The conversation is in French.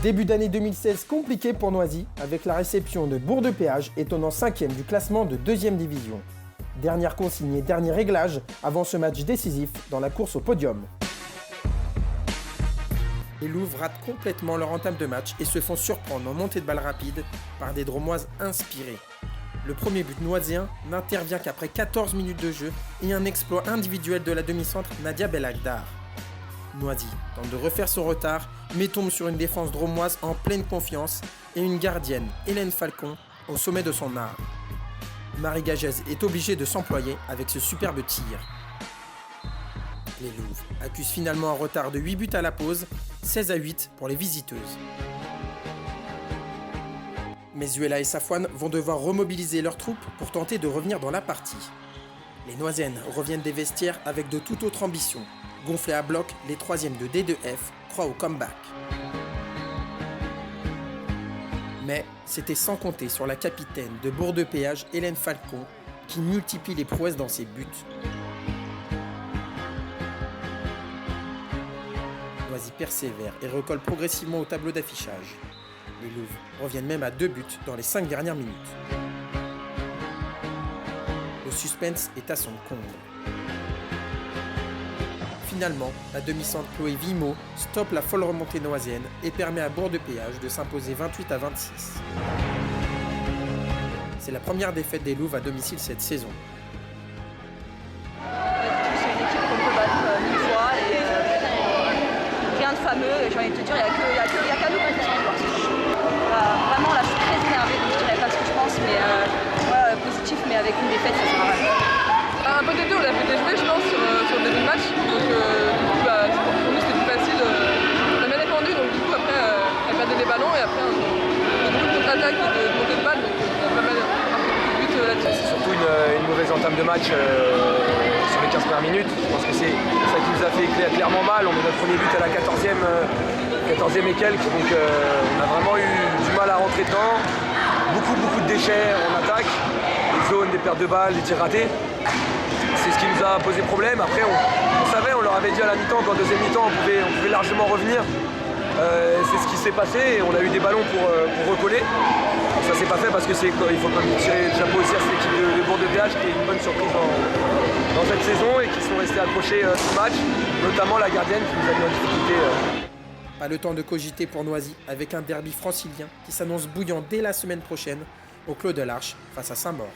Début d'année 2016 compliqué pour Noisy, avec la réception de Bourg-de-Péage étonnant 5e du classement de 2e division. Dernière consigne et dernier réglage avant ce match décisif dans la course au podium. Les Louves ratent complètement leur entame de match et se font surprendre en montée de balle rapide par des Dromoises inspirées. Le premier but noisien n'intervient qu'après 14 minutes de jeu et un exploit individuel de la demi-centre Nadia Belagdar. Noisy tente de refaire son retard, mais tombe sur une défense dromoise en pleine confiance et une gardienne, Hélène Falcon, au sommet de son art. Marie Gagez est obligée de s'employer avec ce superbe tir. Les Louves accusent finalement un retard de 8 buts à la pause, 16-8 pour les visiteuses. Mezuela et Safouane vont devoir remobiliser leurs troupes pour tenter de revenir dans la partie. Les Noiziennes reviennent des vestiaires avec de toute autre ambition. Gonflés à bloc, les 3e de D2F croient au comeback. Mais c'était sans compter sur la capitaine de Bourg-de-Péage, Hélène Falcon, qui multiplie les prouesses dans ses buts. Noisy persévère et recolle progressivement au tableau d'affichage. Les Louves reviennent même à 2 buts dans les 5 dernières minutes. Le suspense est à son comble. Finalement, la demi-centre Chloé Vimo stoppe la folle remontée noisienne et permet à Bourg-de-Péage de s'imposer 28-26. C'est la première défaite des Louves à domicile cette saison. C'est une équipe qu'on peut battre 1000 fois et rien de fameux. J'ai envie de te dire, il n'y a qu'à nous qu'on peut s'en sortir. Vraiment, là, je suis très énervée, donc je ne dirais pas ce que je pense, mais positif, mais avec une défaite, ça sert à rien. Un peu des deux, on a fait des jouets, je pense, sur le début de match. Donc, pour nous, c'était plus facile. On a bien défendu, donc du coup, après, elle perdait des ballons et après, beaucoup de contre-attaque et de montée de balle. Donc, on a pas mal marqué beaucoup de buts là-dessus. C'est surtout une mauvaise entame de match sur les 15 premières minutes. Je pense que c'est ça qui nous a fait clairement mal. On met notre premier but à la 14e et quelques. Donc, on a vraiment eu du mal à rentrer dedans. Beaucoup de déchets en attaque. Des zones, des pertes de balles, des tirs ratés. C'est ce qui nous a posé problème. Après, on savait, on leur avait dit à la mi-temps qu'en deuxième mi-temps, on pouvait largement revenir. C'est ce qui s'est passé et on a eu des ballons pour recoller. Ça s'est pas fait parce que il faut quand même tirer le chapeau aussi à cette équipe de Bourg-de-Péage qui est une bonne surprise dans cette saison et qui sont restés accrochés tout le match, notamment la gardienne qui nous a mis en difficulté. Pas le temps de cogiter pour Noisy avec un derby francilien qui s'annonce bouillant dès la semaine prochaine au Clos de l'Arche face à Saint-Maur.